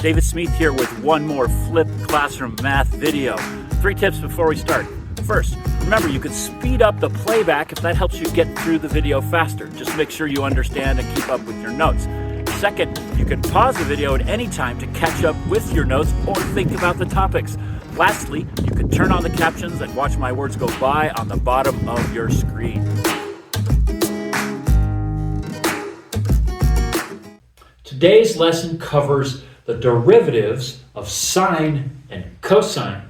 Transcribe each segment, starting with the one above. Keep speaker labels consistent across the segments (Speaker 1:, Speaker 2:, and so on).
Speaker 1: David Smith here with one more flipped classroom math video. 3 tips before we start. First, remember you can speed up the playback if that helps you get through the video faster. Just make sure you understand and keep up with your notes. Second, you can pause the video at any time to catch up with your notes or think about the topics. Lastly, you can turn on the captions and watch my words go by on the bottom of your screen. Today's lesson covers the derivatives of sine and cosine.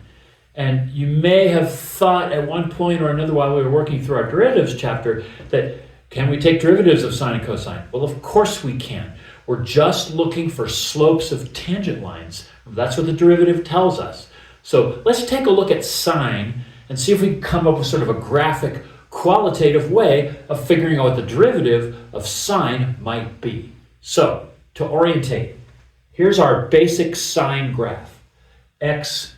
Speaker 1: And you may have thought at one point or another while we were working through our derivatives chapter that can we take derivatives of sine and cosine? Well, of course we can. We're just looking for slopes of tangent lines. That's what the derivative tells us. So let's take a look at sine and see if we can come up with sort of a graphic, qualitative way of figuring out what the derivative of sine might be. So to orientate, here's our basic sine graph. F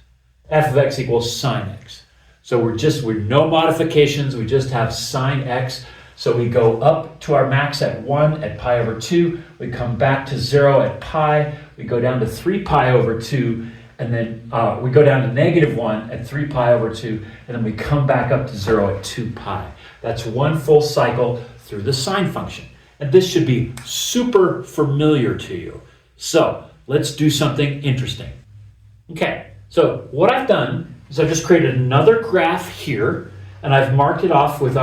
Speaker 1: of x equals sine x. So we're no modifications, we just have sine x. So we go up to our max at 1 at pi over 2, we come back to 0 at pi, we go down to 3 pi over 2, and then we go down to -1 at 3 pi over 2, and then we come back up to 0 at 2 pi. That's one full cycle through the sine function. And this should be super familiar to you. So let's do something interesting. Okay, so what I've done is I've just created another graph here, and I've marked it off with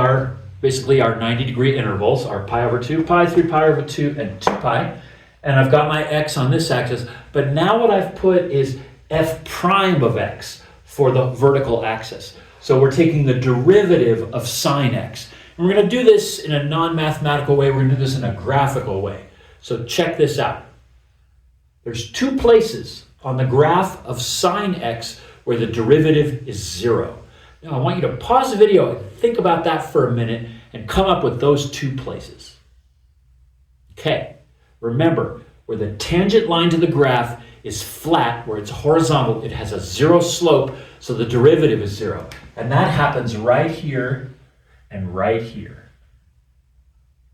Speaker 1: basically our 90-degree intervals, our pi over 2 pi, 3 pi over 2, and 2 pi. And I've got my x on this axis, but now what I've put is f prime of x for the vertical axis. So we're taking the derivative of sine x. And we're going to do this in a non-mathematical way. We're going to do this in a graphical way. So check this out. There's 2 places on the graph of sine x where the derivative is 0. Now I want you to pause the video and think about that for a minute and come up with those 2 places. Okay, remember where the tangent line to the graph is flat, where it's horizontal, it has a 0 slope, so the derivative is 0. And that happens right here and right here.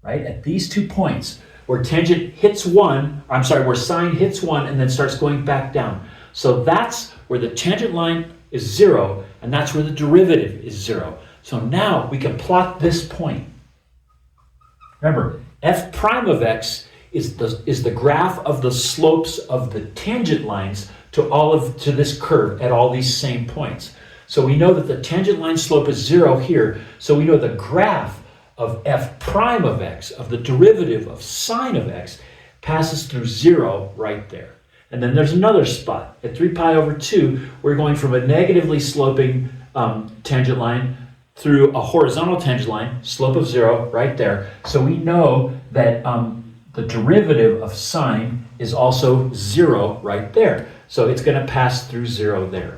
Speaker 1: Right? At these 2 points where tangent hits 1, where sine hits 1 and then starts going back down. So that's where the tangent line is 0, and that's where the derivative is 0. So now we can plot this point. Remember, f prime of x is the graph of the slopes of the tangent lines to this curve at all these same points. So we know that the tangent line slope is 0 here, so we know the graph of f prime of x, of the derivative of sine of x, passes through 0 right there. And then there's another spot. At 3 pi over 2, we're going from a negatively sloping tangent line through a horizontal tangent line, slope of 0 right there. So we know that the derivative of sine is also 0 right there. So it's going to pass through 0 there.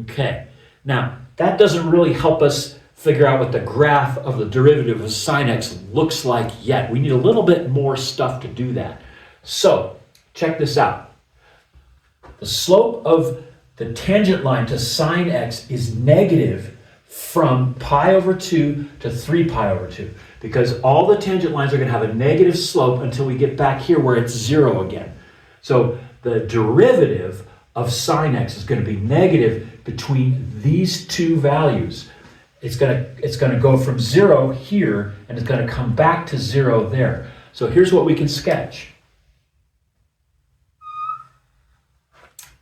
Speaker 1: Okay. Now, that doesn't really help us figure out what the graph of the derivative of sine x looks like yet. We need a little bit more stuff to do that. So, check this out. The slope of the tangent line to sine x is negative from pi over 2 to 3 pi over 2, because all the tangent lines are going to have a negative slope until we get back here where it's 0 again. So the derivative of sine x is going to be negative between these 2 values. It's going to go from 0 here, and it's going to come back to 0 there. So here's what we can sketch.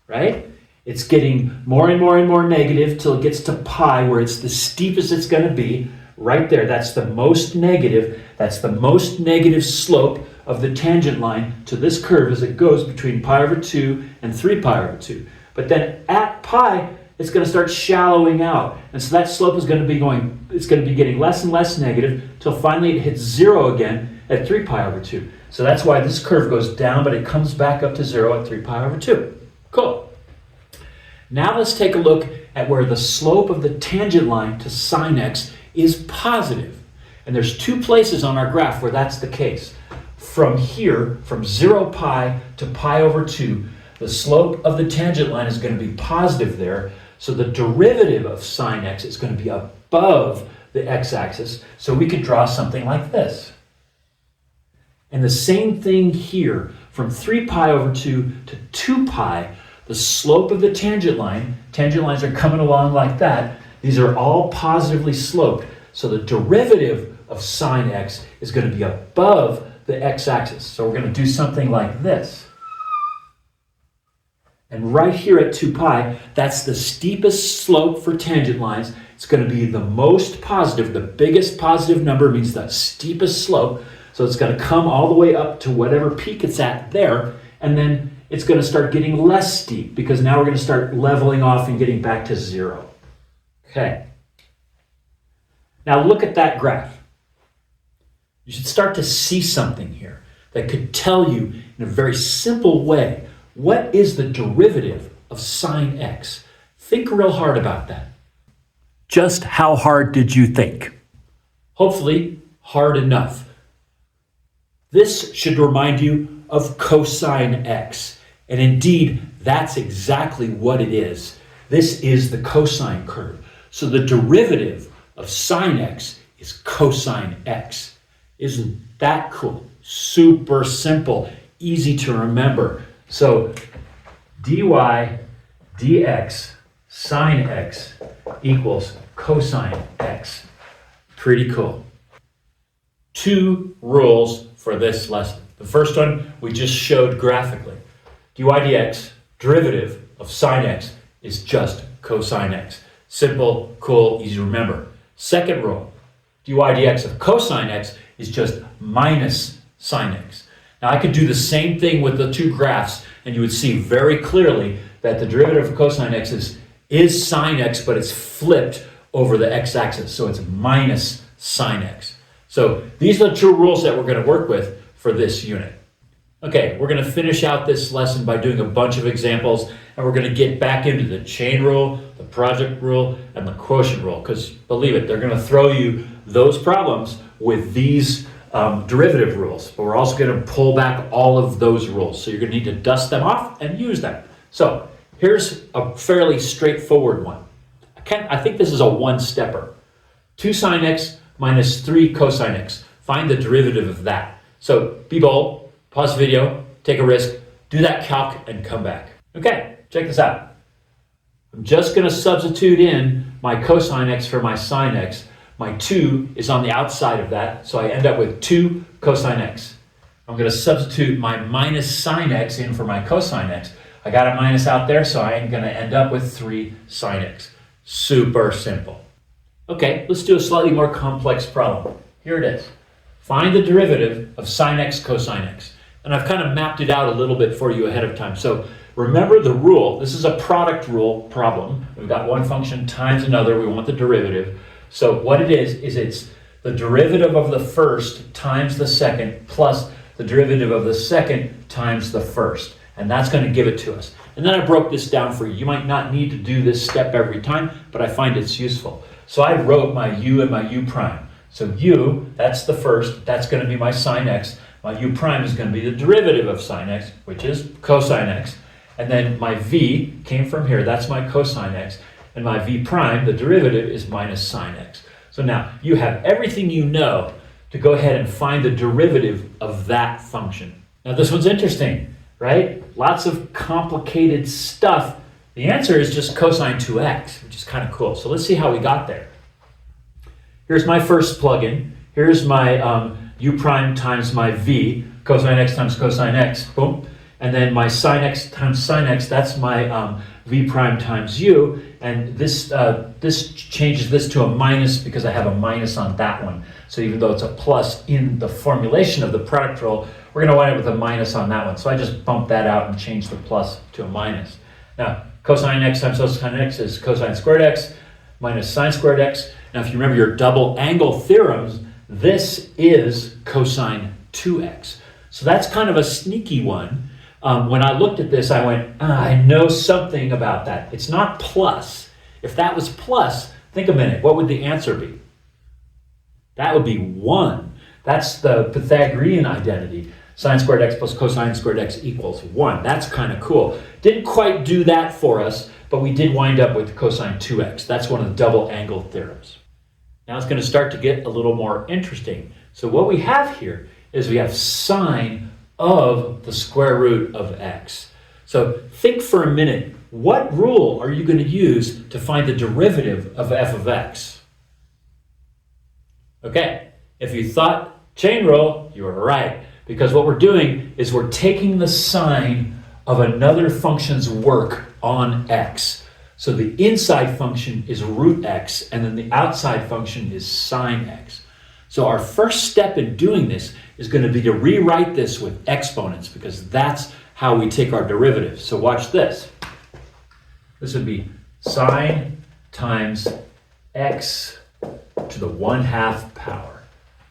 Speaker 1: Right? It's getting more and more and more negative till it gets to pi, where it's the steepest it's going to be. Right there, that's the most negative. That's the most negative slope of the tangent line to this curve as it goes between pi over 2 and 3 pi over 2. But then at pi, it's going to start shallowing out. And so that slope is going to be getting less and less negative till finally it hits 0 again at 3 pi over 2. So that's why this curve goes down, but it comes back up to 0 at 3 pi over 2. Cool. Now let's take a look at where the slope of the tangent line to sine x is positive. And there's 2 places on our graph where that's the case. From here, from 0 pi to pi over 2, the slope of the tangent line is going to be positive there. So the derivative of sine x is going to be above the x-axis. So we could draw something like this. And the same thing here. from 3 pi over 2 to 2 pi, the slope of the tangent lines are coming along like that. These are all positively sloped. So the derivative of sine x is going to be above the x-axis. So we're going to do something like this. And right here at 2 pi, that's the steepest slope for tangent lines. It's going to be the most positive. The biggest positive number means the steepest slope. So it's going to come all the way up to whatever peak it's at there. And then it's going to start getting less steep because now we're going to start leveling off and getting back to 0. Okay. Now look at that graph. You should start to see something here that could tell you in a very simple way what is the derivative of sine x. Think real hard about that. Just how hard did you think? Hopefully, hard enough. This should remind you of cosine x. And indeed, that's exactly what it is. This is the cosine curve. So the derivative of sine x is cosine x. Isn't that cool? Super simple, easy to remember. So dy dx sine x equals cosine x. Pretty cool. 2 rules for this lesson. The first one we just showed graphically. Dy dx, derivative of sine x, is just cosine x. Simple, cool, easy to remember. Second rule, dy dx of cosine x is just minus sine x. Now I could do the same thing with the 2 graphs and you would see very clearly that the derivative of cosine x is sine x, but it's flipped over the x-axis. So it's minus sine x. So these are the 2 rules that we're going to work with for this unit. Okay, we're going to finish out this lesson by doing a bunch of examples, and we're going to get back into the chain rule, the project rule, and the quotient rule, because believe it, they're going to throw you those problems with these derivative rules, but we're also going to pull back all of those rules. So you're going to need to dust them off and use them. So here's a fairly straightforward one. I think this is a one-stepper. 2 sine x minus 3 cosine x. Find the derivative of that. So be bold, pause the video, take a risk, do that calc, and come back. Okay, check this out. I'm just going to substitute in my cosine x for my sine x. My 2 is on the outside of that, so I end up with 2 cosine x. I'm going to substitute my minus sine x in for my cosine x. I got a minus out there, so I am going to end up with 3 sine x. Super simple. Okay, let's do a slightly more complex problem. Here it is. Find the derivative of sine x cosine x. And I've kind of mapped it out a little bit for you ahead of time. So remember the rule. This is a product rule problem. We've got one function times another. We want the derivative. So what it is it's the derivative of the first times the second plus the derivative of the second times the first. And that's going to give it to us. And then I broke this down for you. You might not need to do this step every time, but I find it's useful. So I wrote my u and my u prime. So u, that's the first, that's going to be my sine x. My u prime is going to be the derivative of sine x, which is cosine x. And then my v came from here, that's my cosine x. And my v prime, the derivative, is minus sine x. So now you have everything you know to go ahead and find the derivative of that function. Now this one's interesting, right? Lots of complicated stuff. The answer is just cosine 2x, which is kind of cool. So let's see how we got there. Here's my first plugin. Here's my u prime times my v, cosine x times cosine x, boom. And then my sine x times sine x, that's my v prime times u. And this changes this to a minus because I have a minus on that one. So even though it's a plus in the formulation of the product rule, we're going to wind up with a minus on that one. So I just bumped that out and changed the plus to a minus. Now, cosine x times cosine x is cosine squared x minus sine squared x. Now, if you remember your double angle theorems, this is cosine 2x. So that's kind of a sneaky one. When I looked at this, I went, I know something about that. It's not plus. If that was plus, think a minute, what would the answer be? That would be 1. That's the Pythagorean identity. Sine squared x plus cosine squared x equals 1. That's kind of cool. Didn't quite do that for us, but we did wind up with cosine 2x. That's one of the double angle theorems. Now it's going to start to get a little more interesting. So what we have here is we have sine of the square root of x. So think for a minute, what rule are you going to use to find the derivative of f of x? Okay, if you thought chain rule, you were right. Because what we're doing is we're taking the sine of another function's work on x. So the inside function is root x, and then the outside function is sine x. So our first step in doing this is going to be to rewrite this with exponents, because that's how we take our derivatives. So watch this. This would be sine times x to the 1/2 power.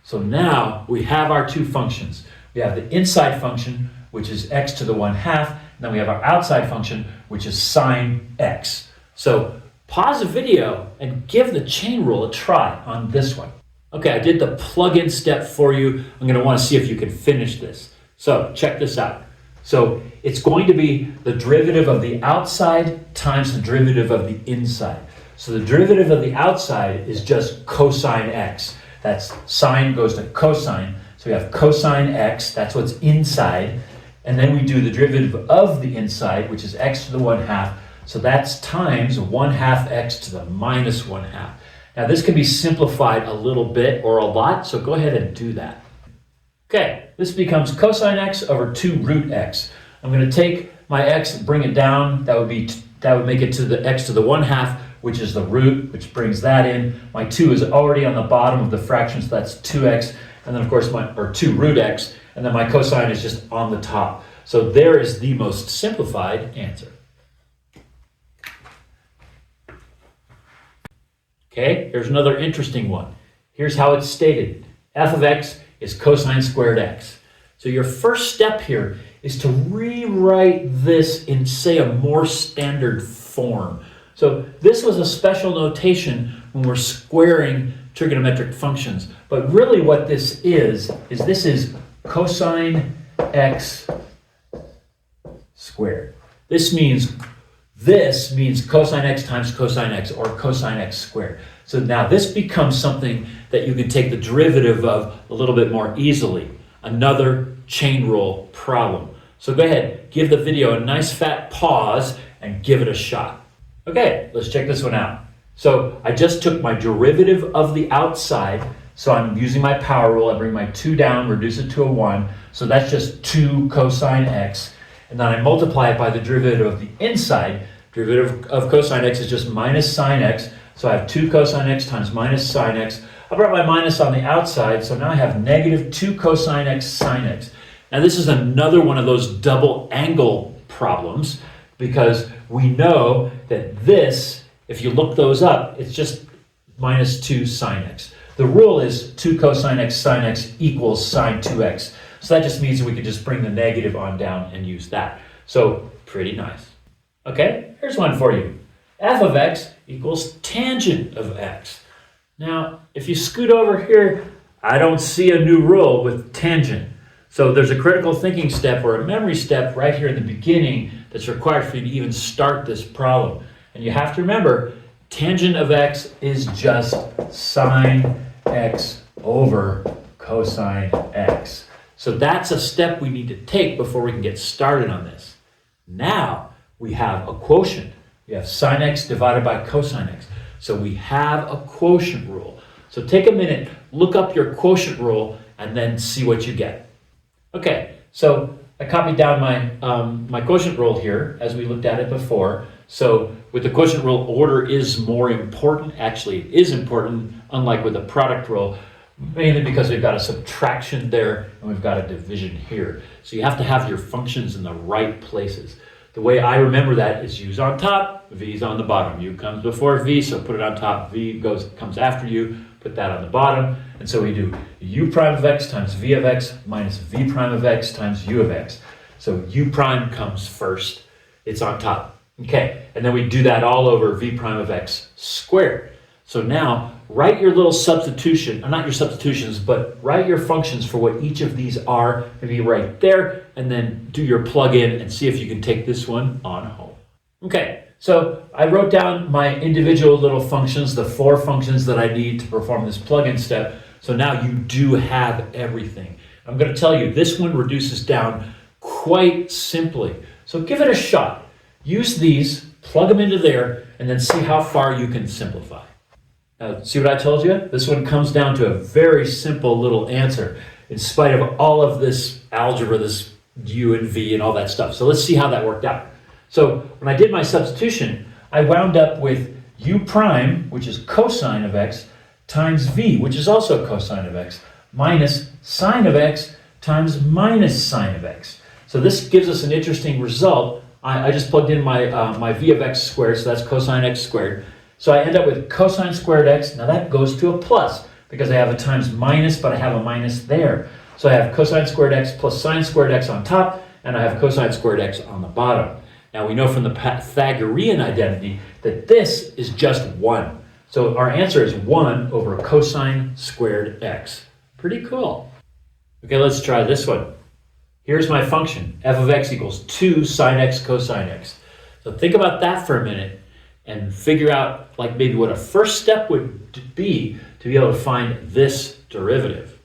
Speaker 1: So now we have our two functions. We have the inside function, which is x to the 1/2, and then we have our outside function, which is sine x. So pause the video and give the chain rule a try on this one. Okay, I did the plug-in step for you. I'm going to want to see if you can finish this. So check this out. So it's going to be the derivative of the outside times the derivative of the inside. So the derivative of the outside is just cosine x. That's sine goes to cosine. So we have cosine x, that's what's inside. And then we do the derivative of the inside, which is x to the 1/2. So that's times 1/2 x to the minus 1/2. Now this can be simplified a little bit or a lot, so go ahead and do that. Okay, this becomes cosine x over 2 root x. I'm going to take my x and bring it down. That would make it to the x to the 1/2, which is the root, which brings that in. My 2 is already on the bottom of the fraction, so that's 2x. And then of course, 2 root x, and then my cosine is just on the top. So there is the most simplified answer. Okay, here's another interesting one. Here's how it's stated. F of x is cosine squared x. So your first step here is to rewrite this in, say, a more standard form. So this was a special notation when we're squaring trigonometric functions. But really what this is cosine x squared. This means cosine x times cosine x, or cosine x squared. So now this becomes something that you can take the derivative of a little bit more easily. Another chain rule problem. So go ahead, give the video a nice fat pause and give it a shot. Okay, let's check this one out. So I just took my derivative of the outside. So I'm using my power rule. I bring my 2 down, reduce it to a 1. So that's just 2 cosine x. And then I multiply it by the derivative of the inside. Derivative of cosine x is just minus sine x. So I have 2 cosine x times minus sine x. I brought my minus on the outside, so now I have negative 2 cosine x sine x. Now this is another one of those double angle problems, because we know that this, if you look those up, it's just minus 2 sine x. The rule is 2 cosine x sine x equals sine 2x. So that just means that we could just bring the negative on down and use that. So pretty nice. Okay, here's one for you. F of x equals tangent of x. Now, if you scoot over here, I don't see a new rule with tangent. So there's a critical thinking step or a memory step right here in the beginning that's required for you to even start this problem. And you have to remember, tangent of x is just sine x over cosine x. So that's a step we need to take before we can get started on this. Now we have a quotient. We have sine x divided by cosine x. So we have a quotient rule. So take a minute, look up your quotient rule, and then see what you get. Okay, so I copied down my quotient rule here as we looked at it before. So with the quotient rule, order is more important. Actually, it is important, unlike with the product rule, mainly because we've got a subtraction there and we've got a division here. So you have to have your functions in the right places. The way I remember that is u's on top, v's on the bottom. U comes before v, so put it on top. V comes after u, put that on the bottom. And so we do u prime of x times v of x minus v prime of x times u of x. So u prime comes first, it's on top. Okay, and then we do that all over v prime of x squared. So now write your little substitution, not your substitutions, but write your functions for what each of these are, maybe right there, and then do your plug-in and see if you can take this one on home. Okay, so I wrote down my individual little functions, the 4 functions that I need to perform this plug-in step. So now you do have everything. I'm going to tell you, this one reduces down quite simply. So give it a shot. Use these, plug them into there, and then see how far you can simplify. Now, see what I told you? This one comes down to a very simple little answer, in spite of all of this algebra, this u and v and all that stuff. So let's see how that worked out. So when I did my substitution, I wound up with u prime, which is cosine of x, times v, which is also cosine of x, minus sine of x times minus sine of x. So this gives us an interesting result. I just plugged in my v of x squared, so that's cosine x squared. So I end up with cosine squared x. Now that goes to a plus because I have a times minus, but I have a minus there. So I have cosine squared x plus sine squared x on top, and I have cosine squared x on the bottom. Now we know from the Pythagorean identity that this is just 1. So our answer is 1 over cosine squared x. Pretty cool. Okay, let's try this one. Here's my function, f of x equals 2 sine x cosine x. So think about that for a minute and figure out like maybe what a first step would be to be able to find this derivative.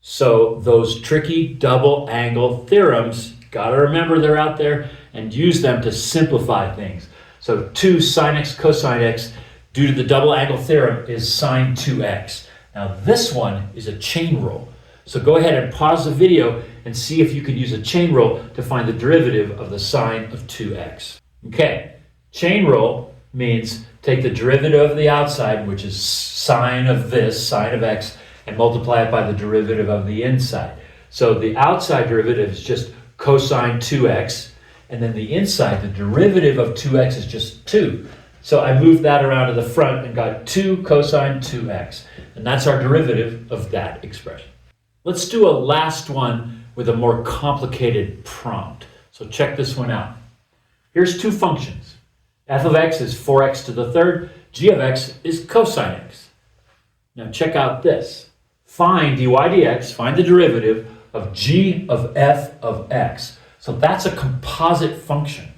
Speaker 1: So those tricky double angle theorems, gotta remember they're out there and use them to simplify things. So 2 sine x cosine x due to the double angle theorem is sine 2x. Now this one is a chain rule. So go ahead and pause the video and see if you can use a chain rule to find the derivative of the sine of 2x. Okay, chain rule means take the derivative of the outside, which is sine of this, sine of x, and multiply it by the derivative of the inside. So the outside derivative is just cosine 2x, and then the inside, the derivative of 2x is just 2. So I moved that around to the front and got 2 cosine 2x, and that's our derivative of that expression. Let's do a last one with a more complicated prompt. So check this one out. Here's two functions. F of x is 4x to the third. G of x is cosine x. Now check out this. Find dy dx, find the derivative of g of f of x. So that's a composite function.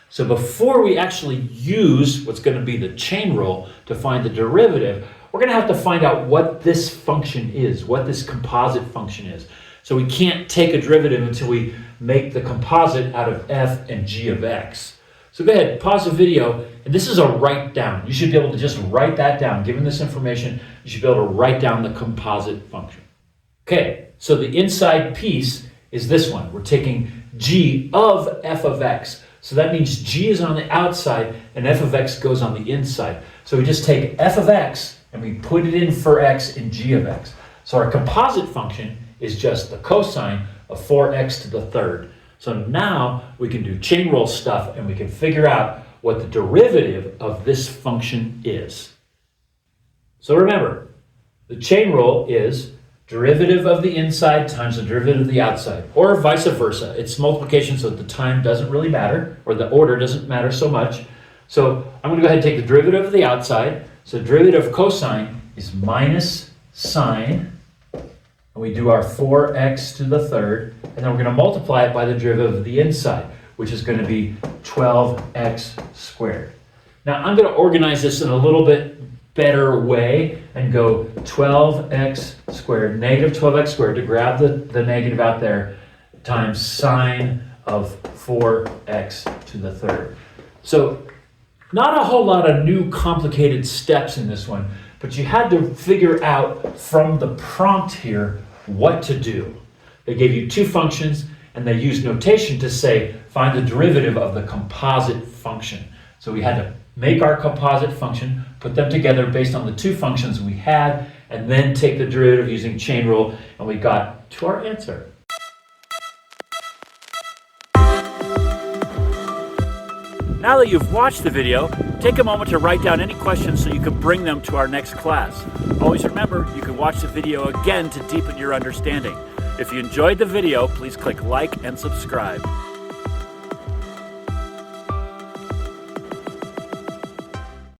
Speaker 1: So before we actually use what's going to be the chain rule to find the derivative, we're going to have to find out what this function is, what this composite function is. So we can't take a derivative until we make the composite out of f and g of x. So go ahead, pause the video, and this is a write down. You should be able to just write that down. Given this information, you should be able to write down the composite function. Okay, so the inside piece is this one. We're taking g of f of x. So that means g is on the outside and f of x goes on the inside. So we just take f of x and we put it in for x in g of x. So our composite function is just the cosine of 4x to the third. So now we can do chain rule stuff and we can figure out what the derivative of this function is. So remember, the chain rule is derivative of the inside times the derivative of the outside, or vice versa. It's multiplication, so the time doesn't really matter, or the order doesn't matter so much. So I'm going to go ahead and take the derivative of the outside. So derivative of cosine is minus sine, and we do our 4x to the third, and then we're going to multiply it by the derivative of the inside, which is going to be 12x squared. Now I'm going to organize this in a little bit better way and go 12x squared, negative 12x squared, to grab the negative out there, times sine of 4x to the third. So not a whole lot of new complicated steps in this one, but you had to figure out from the prompt here what to do. They gave you two functions and they used notation to say find the derivative of the composite function. So we had to make our composite function, put them together based on the two functions we had, and then take the derivative using chain rule, and we got to our answer. Now that you've watched the video, take a moment to write down any questions so you can bring them to our next class. Always remember, you can watch the video again to deepen your understanding. If you enjoyed the video, please click like and subscribe.